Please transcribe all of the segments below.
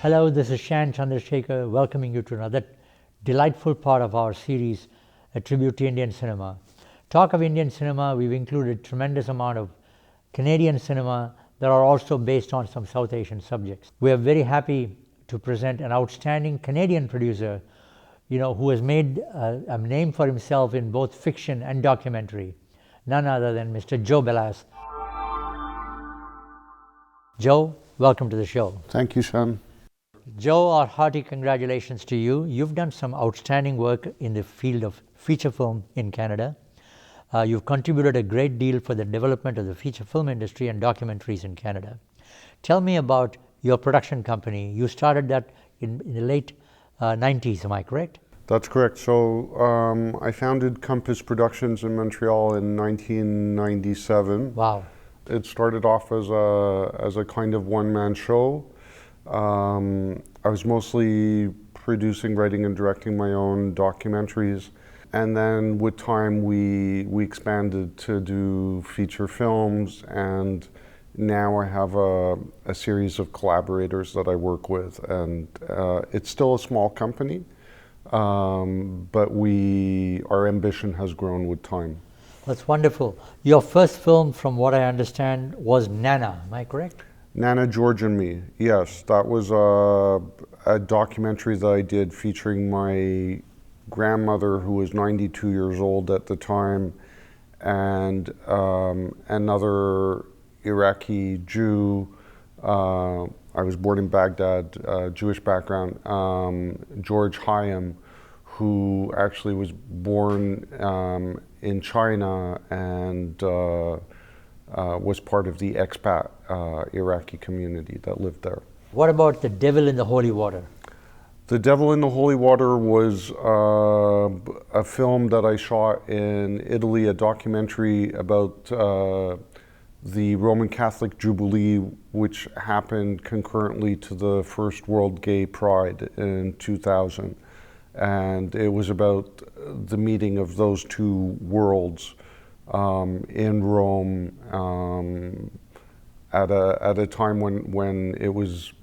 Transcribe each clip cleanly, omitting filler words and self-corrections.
Hello, this is Shan Chandrasekar welcoming you to another delightful part of our series, A Tribute to Indian Cinema. Talk of Indian cinema, we've included tremendous amount of Canadian cinema that are also based on some South Asian subjects. We are very happy to present an outstanding Canadian producer, who has made a name for himself in both fiction and documentary, none other than Mr. Joe Balass. Joe, welcome to the show. Thank you, Shan. Joe, our hearty congratulations to you. You've done some outstanding work in the field of feature film in Canada. You've contributed a great deal for the development of the feature film industry and documentaries in Canada. Tell me about your production company. You started that in the late 90s, am I correct? That's correct. So I founded Compass Productions in Montreal in 1997. Wow. It started off as a kind of one-man show. I was mostly producing, writing, and directing my own documentaries. And then with time, we expanded to do feature films, and now I have a series of collaborators that I work with. And it's still a small company, but our ambition has grown with time. That's wonderful. Your first film, from what I understand, was Nana, am I correct? Nana, George and Me, yes. That was a documentary that I did featuring my grandmother, who was 92 years old at the time, and another Iraqi Jew. I was born in Baghdad, Jewish background, George Hayam, who actually was born in China and was part of the expat Iraqi community that lived there. What about The Devil in the Holy Water? The Devil in the Holy Water was a film that I shot in Italy, a documentary about the Roman Catholic Jubilee, which happened concurrently to the first World Gay Pride in 2000. And it was about the meeting of those two worlds in Rome at a time when it was,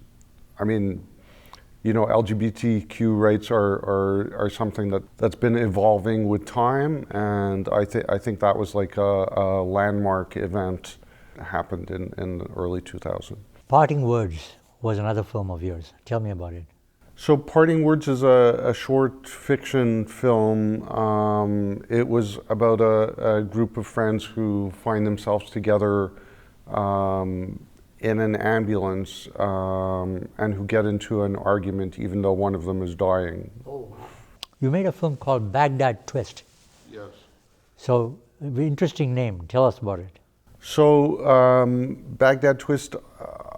LGBTQ rights are something that's been evolving with time, and I think that was like a landmark event that happened in the early 2000s. Parting Words was another film of yours. Tell me about it. So Parting Words is a short fiction film. It was about a group of friends who find themselves together in an ambulance and who get into an argument even though one of them is dying. Oh. You made a film called Baghdad Twist. Yes. So, interesting name. Tell us about it. So Baghdad Twist,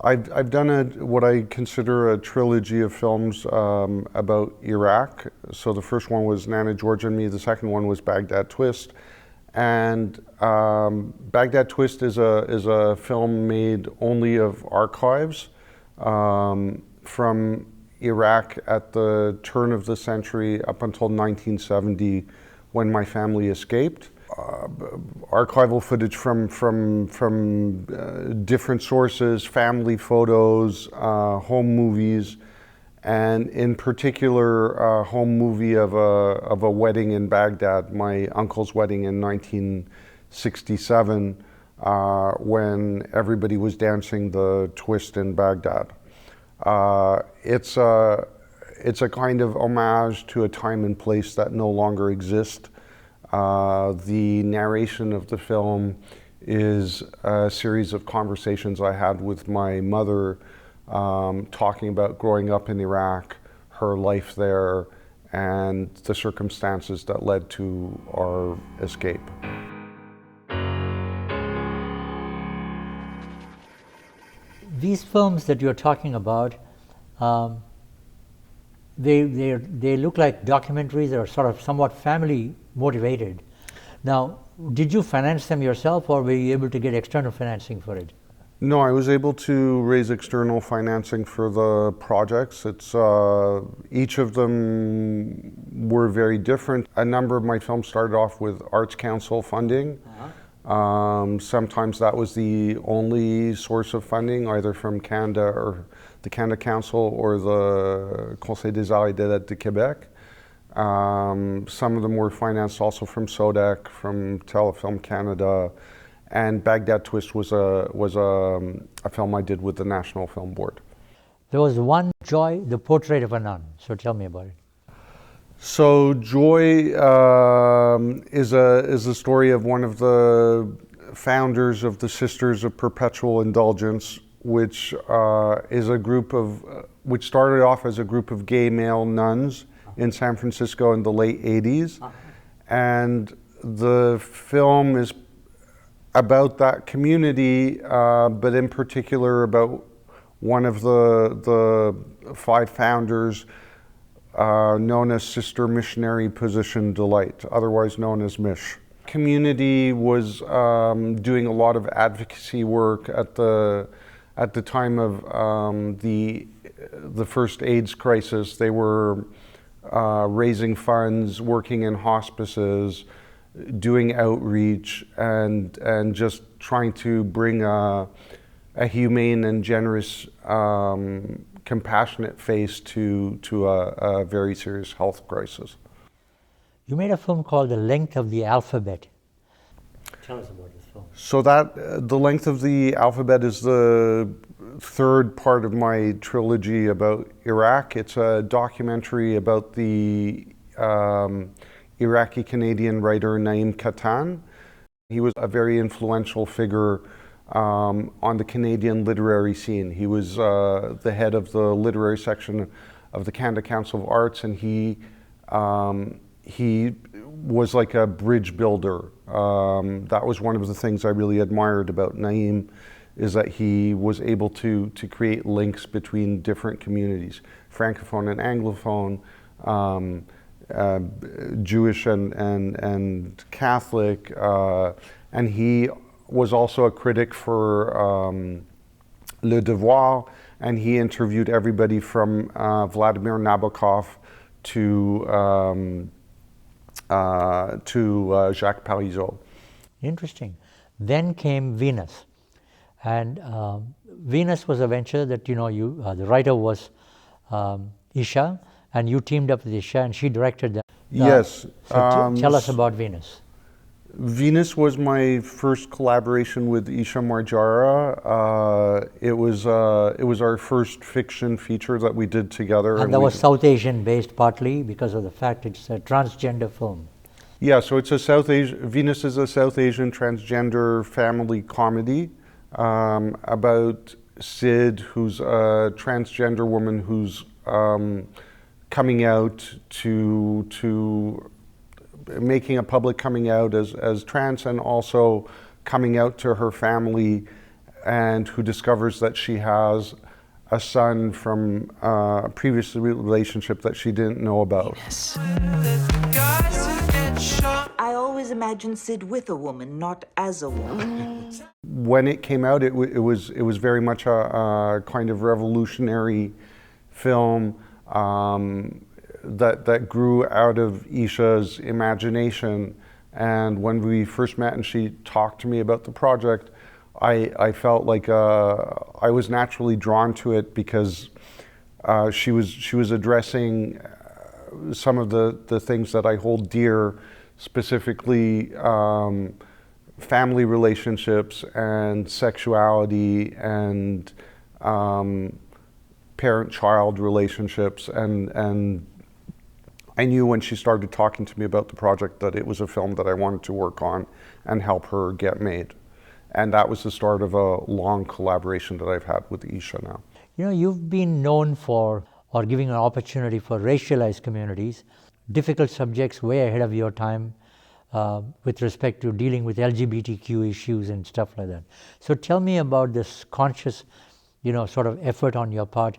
I've done what I consider a trilogy of films about Iraq. So the first one was Nana, George and Me. The second one was Baghdad Twist. And Baghdad Twist is a film made only of archives from Iraq at the turn of the century up until 1970, when my family escaped. Archival footage from different sources, family photos, home movies, and in particular a home movie of a wedding in Baghdad, my uncle's wedding in 1967, when everybody was dancing the twist in Baghdad. It's a kind of homage to a time and place that no longer exists. The narration of the film is a series of conversations I had with my mother, talking about growing up in Iraq, her life there, and the circumstances that led to our escape. These films that you're talking about, they look like documentaries that are sort of somewhat family motivated. Now, did you finance them yourself, or were you able to get external financing for it? No, I was able to raise external financing for the projects. Each of them were very different. A number of my films started off with Arts Council funding. Sometimes that was the only source of funding, either from Canada or the Canada Council or the Conseil des Arts et des Lettres de Québec. Some of them were financed also from SODEC, from Telefilm Canada, and Baghdad Twist was a film I did with the National Film Board. There was one, Joy, the portrait of a nun. So tell me about it. So Joy is a story of one of the founders of the Sisters of Perpetual Indulgence, which is a group of, which started off as a group of gay male nuns in San Francisco in the late 80s. And the film is about that community, but in particular about one of the 5 founders, known as Sister Missionary Position Delight, otherwise known as Mish. Community was doing a lot of advocacy work at the time of the first AIDS crisis. They were raising funds, working in hospices, doing outreach, and just trying to bring a humane and generous, compassionate face to a very serious health crisis. You made a film called The Length of the Alphabet. Tell us about this film. So that The Length of the Alphabet is the third part of my trilogy about Iraq. It's a documentary about the Iraqi-Canadian writer Naim Katan. He was a very influential figure on the Canadian literary scene. He was the head of the literary section of the Canada Council of Arts, and he was like a bridge builder. That was one of the things I really admired about Naim, is that he was able to create links between different communities, Francophone and Anglophone, Jewish and Catholic, and he was also a critic for Le Devoir, and he interviewed everybody from Vladimir Nabokov to Jacques Parizeau. Interesting. Then came Venus. And Venus was a venture that, you know, the writer was Isha, and you teamed up with Isha, and she directed that. Yes. So tell us about Venus. Venus was my first collaboration with Isha Marjara. It was our first fiction feature that we did together. And that was South Asian based partly because of the fact it's a transgender film. Yeah, so it's Venus is a South Asian transgender family comedy about Sid, who's a transgender woman who's coming out to making a public coming out as trans, and also coming out to her family, and who discovers that she has a son from a previous relationship that she didn't know about. I always imagined Sid with a woman, not as a woman. When it came out, it was very much a kind of revolutionary film that grew out of Isha's imagination. And when we first met and she talked to me about the project, I felt like I was naturally drawn to it because she was addressing some of the things that I hold dear, specifically family relationships and sexuality and parent-child relationships, and I knew when she started talking to me about the project that it was a film that I wanted to work on and help her get made. And that was the start of a long collaboration that I've had with Isha now. You know, you've been known for, or giving an opportunity for racialized communities, difficult subjects way ahead of your time with respect to dealing with LGBTQ issues and stuff like that. So tell me about this conscious, you know, sort of effort on your part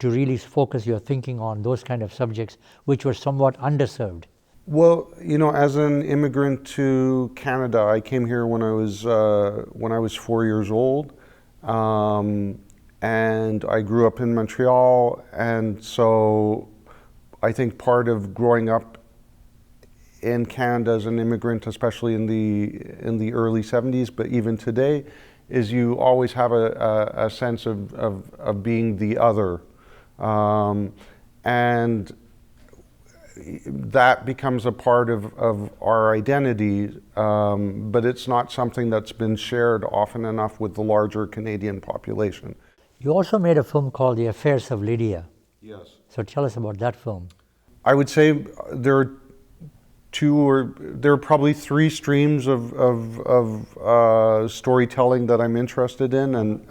to really focus your thinking on those kind of subjects which were somewhat underserved. Well, you know, as an immigrant to Canada, I came here when I was 4 years old, and I grew up in Montreal, and so I think part of growing up in Canada as an immigrant, especially in the early 70s, but even today, is you always have a sense of being the other. And that becomes a part of our identity, but it's not something that's been shared often enough with the larger Canadian population. You also made a film called The Affairs of Lydia. Yes. So tell us about that film. I would say there are probably three streams of storytelling that I'm interested in, and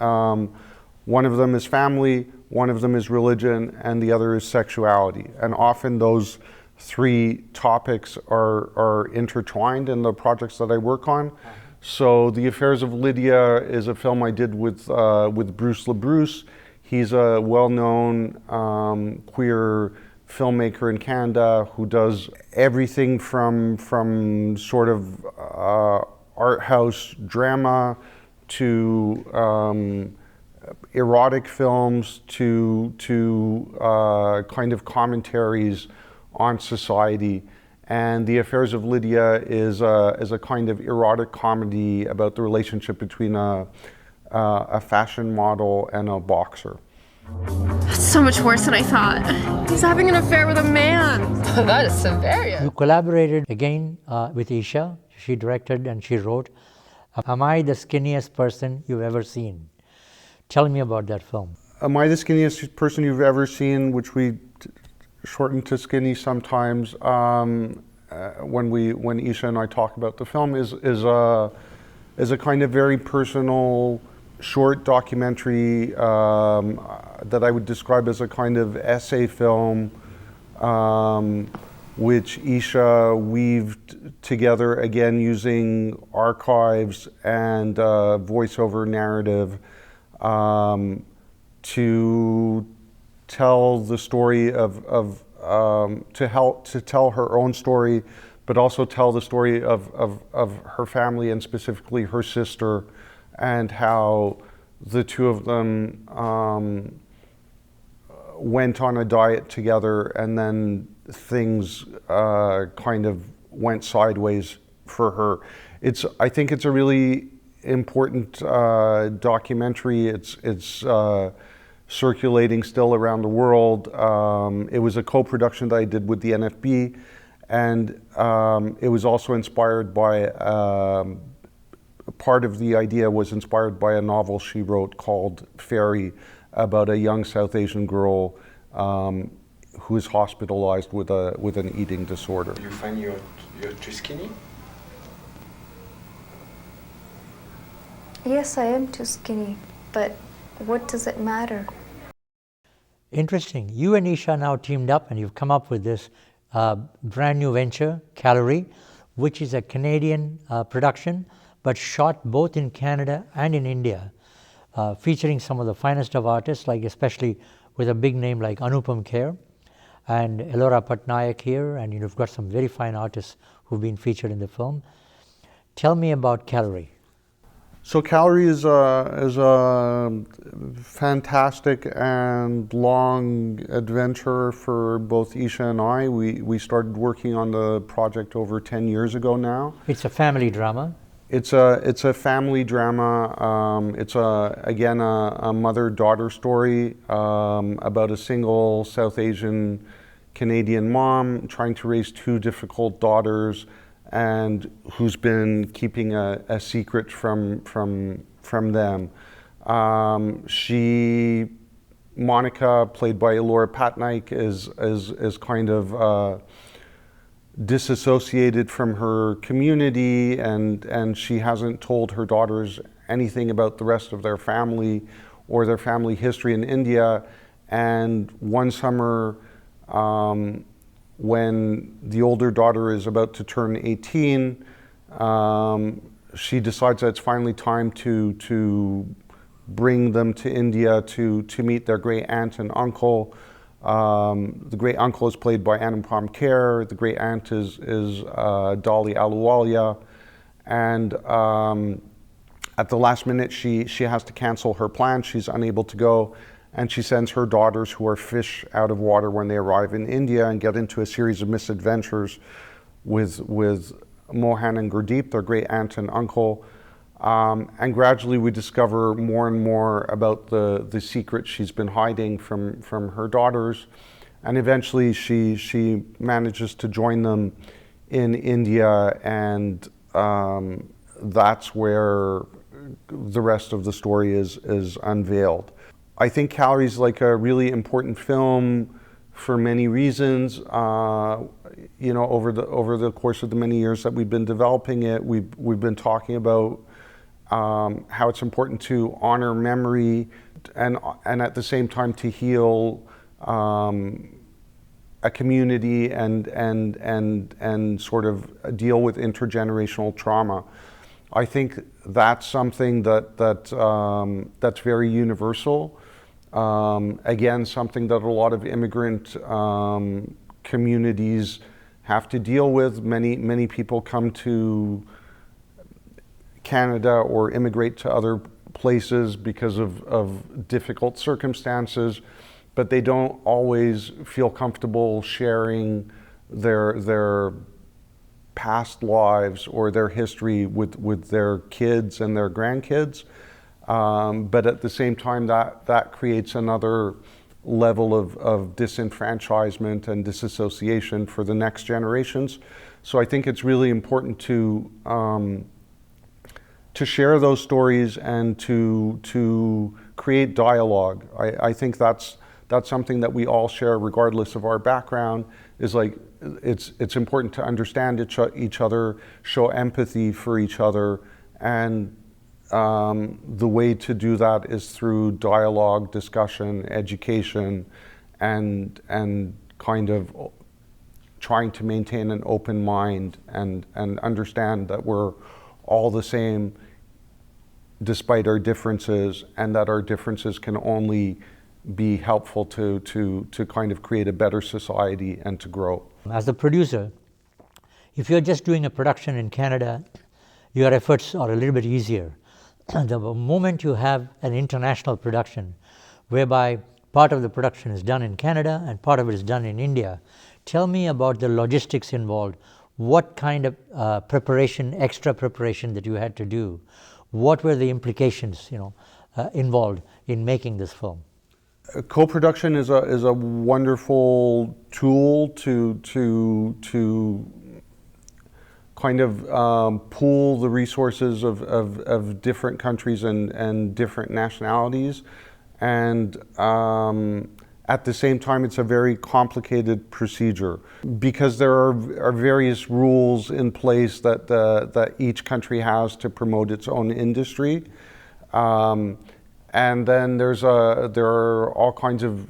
one of them is family, one of them is religion, and the other is sexuality. And often those three topics are intertwined in the projects that I work on. So The Affairs of Lydia is a film I did with Bruce LaBruce. He's a well-known queer filmmaker in Canada who does everything from sort of art house drama to erotic films to kind of commentaries on society. And The Affairs of Lydia is a kind of erotic comedy about the relationship between a fashion model and a boxer. That's so much worse than I thought. He's having an affair with a man. That is severe. You collaborated again with Isha. She directed and she wrote Am I the Skinniest Person You've Ever Seen? Tell me about that film. Am I the Skinniest Person You've Ever Seen, which we shorten to Skinny sometimes, when Isha and I talk about the film, is a kind of very personal short documentary that I would describe as a kind of essay film, which Isha weaved together again using archives and voiceover narrative to tell the story to tell her own story, but also tell the story of her family and specifically her sister, and how the two of them went on a diet together, and then things kind of went sideways for her. I think it's a really important documentary. It's circulating still around the world. It was a co-production that I did with the NFB, and it was also inspired by part of the idea was inspired by a novel she wrote called Fairy, about a young South Asian girl who is hospitalized with an eating disorder. Do you find you're too skinny? Yes, I am too skinny, but what does it matter? Interesting. You and Isha now teamed up and you've come up with this brand new venture, Calorie, which is a Canadian production, but shot both in Canada and in India, featuring some of the finest of artists, like especially with a big name like Anupam Kher and Elora Patnaik here, and you've got some very fine artists who've been featured in the film. Tell me about Calorie. So Calorie is a fantastic and long adventure for both Isha and I. We started working on the project over 10 years ago now. It's a family drama. It's a family drama. It's again a mother-daughter story about a single South Asian Canadian mom trying to raise two difficult daughters, and who's been keeping a secret from them. Monica, played by Elora Patnaik, is kind of disassociated from her community, and she hasn't told her daughters anything about the rest of their family or their family history in India. And one summer, when the older daughter is about to turn 18, she decides that it's finally time to bring them to India to meet their great aunt and uncle. The great uncle is played by Anupam Kher. The great aunt is Dolly Ahluwalia. And at the last minute, she has to cancel her plan. She's unable to go. And she sends her daughters, who are fish out of water when they arrive in India, and get into a series of misadventures with Mohan and Gurdeep, their great aunt and uncle. And gradually we discover more and more about the secrets she's been hiding from her daughters. And eventually she manages to join them in India, and that's where the rest of the story is unveiled. I think Calgary is like a really important film for many reasons. You know, over the course of the many years that we've been developing it, we've been talking about how it's important to honor memory and at the same time to heal a community and sort of deal with intergenerational trauma. I think that's something that's very universal. Again, something that a lot of immigrant communities have to deal with. Many people come to Canada or immigrate to other places because of difficult circumstances, but they don't always feel comfortable sharing their past lives or their history with their kids and their grandkids. But at the same time, that creates another level of disenfranchisement and disassociation for the next generations. So I think it's really important to share those stories and to create dialogue. I think that's something that we all share regardless of our background, is like it's important to understand each other, show empathy for each other, and the way to do that is through dialogue, discussion, education, and kind of trying to maintain an open mind and understand that we're all the same despite our differences, and that our differences can only be helpful to kind of create a better society and to grow. As the producer, if you're just doing a production in Canada, your efforts are a little bit easier. The moment you have an international production, whereby part of the production is done in Canada and part of it is done in India, tell me about the logistics involved. What kind of preparation, extra preparation that you had to do? What were the implications, involved in making this film? Co-production is a wonderful tool to kind of pool the resources of different countries and different nationalities, and at the same time it's a very complicated procedure because there are various rules in place that each country has to promote its own industry. And then there are all kinds of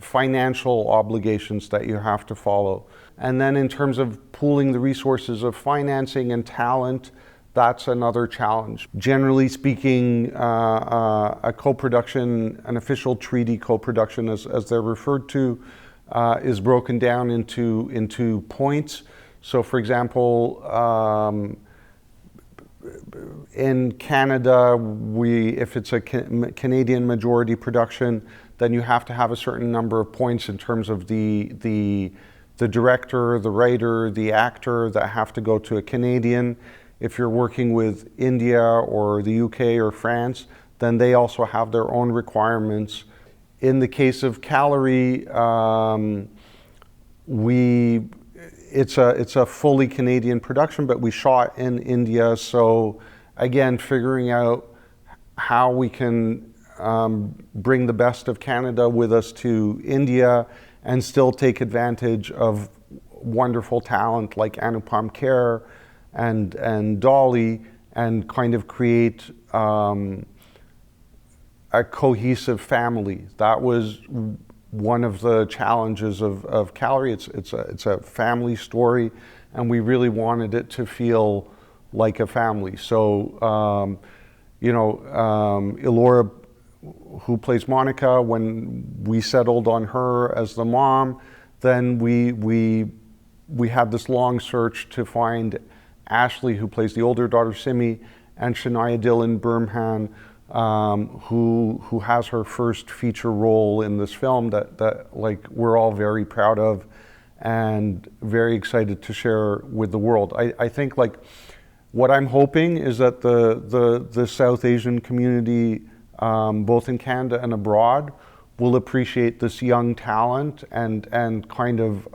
financial obligations that you have to follow. And then in terms of pooling the resources of financing and talent, that's another challenge. Generally speaking, a co-production, an official treaty co-production as they're referred to, is broken down into points. So for example, in Canada, if it's a Canadian majority production, then you have to have a certain number of points in terms of the director, the writer, the actor that have to go to a Canadian. If you're working with India or the UK or France, then they also have their own requirements. In the case of Calgary, it's a fully Canadian production, but we shot in India. So again, figuring out how we can bring the best of Canada with us to India and still take advantage of wonderful talent like Anupam Kher and Dolly, and kind of create a cohesive family. That was one of the challenges of Calgary. It's a family story, and we really wanted it to feel like a family. So, Elora, who plays Monica, when we settled on her as the mom, then we had this long search to find Ashley, who plays the older daughter Simi, and Shania Dillon Birmingham, who has her first feature role in this film that like we're all very proud of and very excited to share with the world. I think like What I'm hoping is that the South Asian community, both in Canada and abroad, will appreciate this young talent and kind of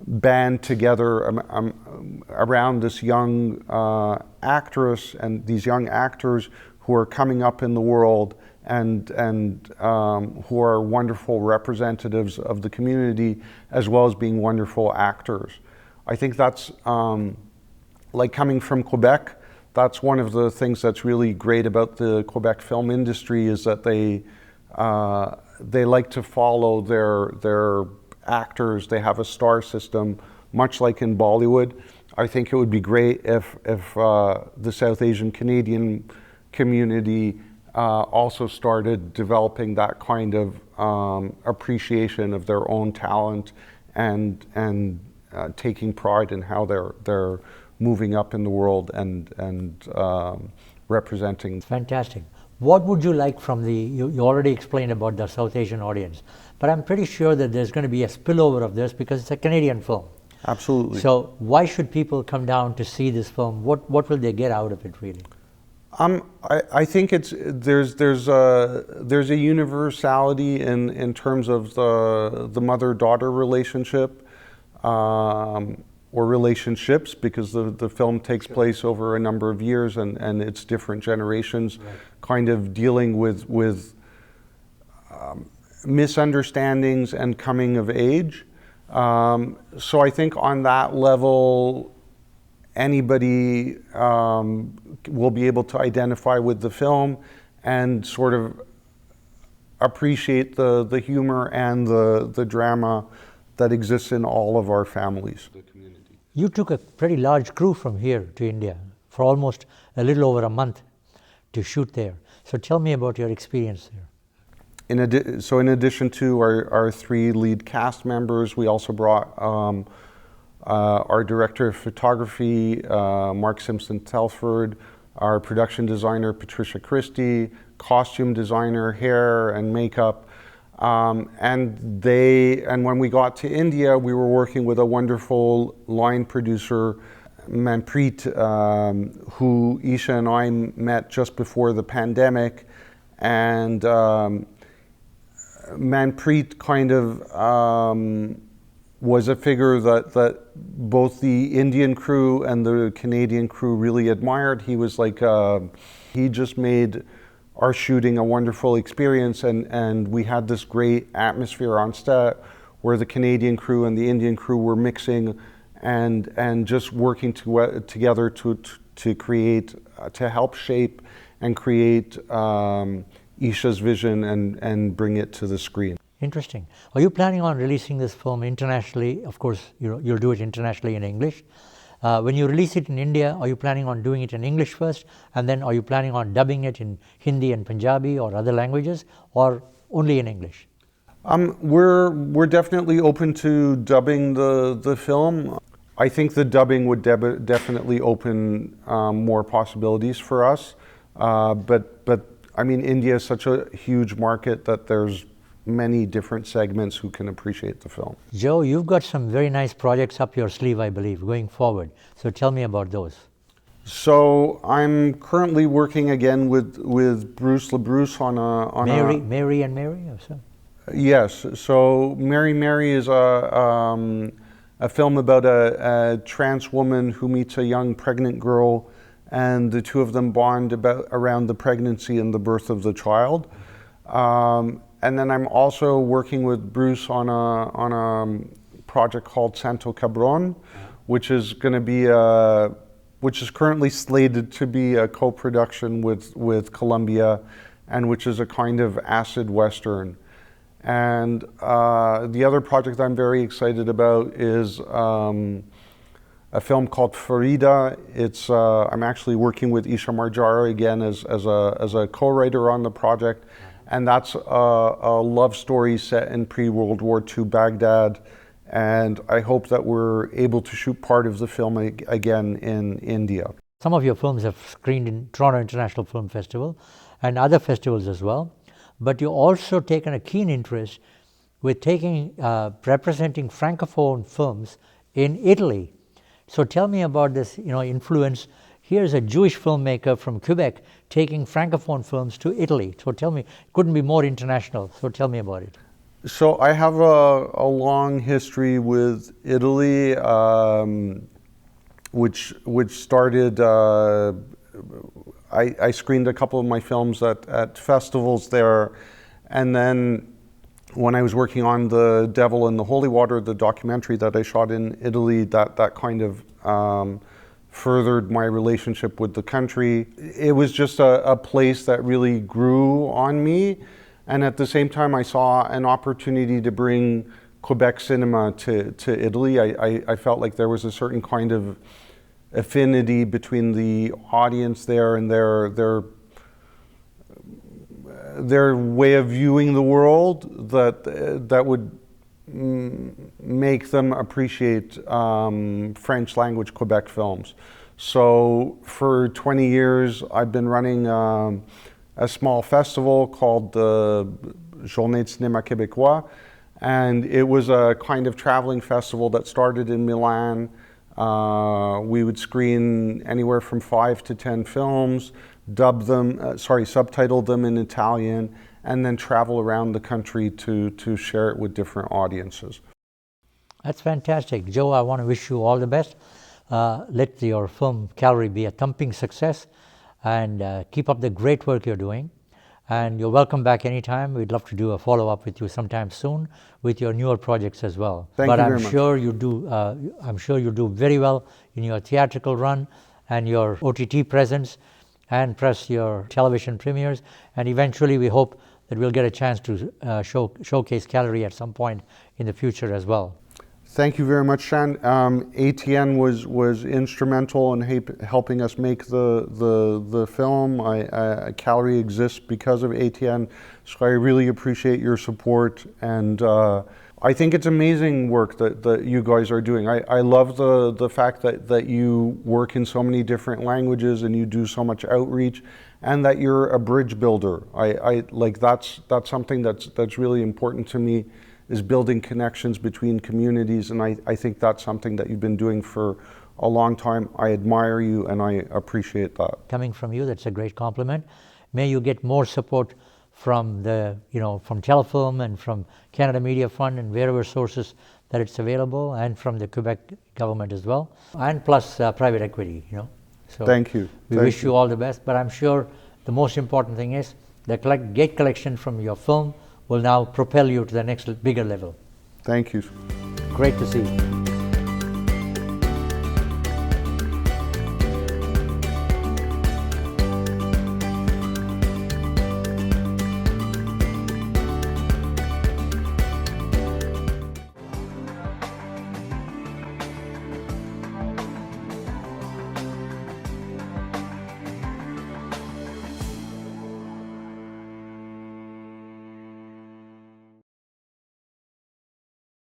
band together around this young actress and these young actors who are coming up in the world and who are wonderful representatives of the community as well as being wonderful actors. I think that's, like coming from Quebec, that's one of the things that's really great about the Quebec film industry is that they like to follow their actors. They have a star system, much like in Bollywood. I think it would be great if the South Asian Canadian community also started developing that kind of appreciation of their own talent and taking pride in how they're moving up in the world and representing. Fantastic. What would you like from you already explained about the South Asian audience, but I'm pretty sure that there's going to be a spillover of this because it's a Canadian film. Absolutely. So why should people come down to see this film? What will they get out of it really? I think there's a universality in terms of the mother-daughter relationship, or relationships, because the film takes place over a number of years and it's different generations, right, kind of dealing with misunderstandings and coming of age. So I think on that level, anybody will be able to identify with the film and sort of appreciate the humor and the drama that exists in all of our families. You took a pretty large crew from here to India for almost a little over a month to shoot there. So tell me about your experience there. In addition to our three lead cast members, we also brought our director of photography, Mark Simpson-Telford, our production designer, Patricia Christie, costume designer, hair and makeup. And when we got to India, we were working with a wonderful line producer, Manpreet, who Isha and I met just before the pandemic. And Manpreet kind of was a figure that both the Indian crew and the Canadian crew really admired. He was like, he just made our shooting a wonderful experience, and we had this great atmosphere on set where the Canadian crew and the Indian crew were mixing and just working together to create, to help shape and create Isha's vision and bring it to the screen. Interesting. Are you planning on releasing this film internationally? Of course, you'll do it internationally in English. When you release it in India, are you planning on doing it in English first, and then are you planning on dubbing it in Hindi and Punjabi or other languages, or only in English? We're definitely open to dubbing the film. I think the dubbing would definitely open more possibilities for us. But I mean, India is such a huge market that there's many different segments who can appreciate the film. Joe, you've got some very nice projects up your sleeve, I believe, going forward. So tell me about those. So I'm currently working again with Bruce LaBruce on Mary and Mary? Or so? Yes. So Mary is a film about a trans woman who meets a young pregnant girl, and the two of them bond around the pregnancy and the birth of the child. And then I'm also working with Bruce on a project called Santo Cabron, which is going to be which is currently slated to be a co-production with Columbia, and which is a kind of acid western. And the other project I'm very excited about is a film called Farida. It's I'm actually working with Isha Marjara again as a co-writer on the project. And that's a love story set in pre-World War II Baghdad. And I hope that we're able to shoot part of the film again in India. Some of your films have screened in Toronto International Film Festival and other festivals as well. But you also taken a keen interest with representing Francophone films in Italy. So tell me about this, influence. Here's a Jewish filmmaker from Quebec taking francophone films to Italy. So tell me, it couldn't be more international. So tell me about it. So I have a long history with Italy, which started. I screened a couple of my films at festivals there, and then when I was working on The Devil in the Holy Water, the documentary that I shot in Italy, that kind of furthered my relationship with the country. It was just a place that really grew on me. And at the same time, I saw an opportunity to bring Quebec cinema to Italy. I felt like there was a certain kind of affinity between the audience there and their way of viewing the world that would make them appreciate French language Quebec films. So for 20 years, I've been running a small festival called the Journée de Cinéma Québécois, and it was a kind of traveling festival that started in Milan. We would screen anywhere from 5 to 10 films, subtitle them in Italian, and then travel around the country to share it with different audiences. That's fantastic. Joe, I want to wish you all the best. Let your film Calvary be a thumping success, and keep up the great work you're doing. And you're welcome back anytime. We'd love to do a follow-up with you sometime soon with your newer projects as well. Thank you very much. I'm sure you do very well in your theatrical run and your OTT presence, and plus your television premieres. And eventually we hope that we'll get a chance to showcase Calvary at some point in the future as well. Thank you very much, Shan. ATN was instrumental in helping us make the film. Calvary exists because of ATN, so I really appreciate your support, and I think it's amazing work that you guys are doing. I love the fact that you work in so many different languages and you do so much outreach, and that you're a bridge builder. I like that's something that's really important to me, is building connections between communities, and I think that's something that you've been doing for a long time. I admire you and I appreciate that. Coming from you, that's a great compliment. May you get more support from from Telefilm and from Canada Media Fund and wherever sources that it's available, and from the Quebec government as well, and plus private equity, So thank you. We wish you all the best, but I'm sure the most important thing is the gate collection from your film will now propel you to the next bigger level. Thank you. Great to see you.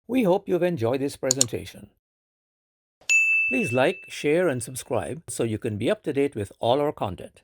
We hope you've enjoyed this presentation. Please like, share, and subscribe so you can be up to date with all our content.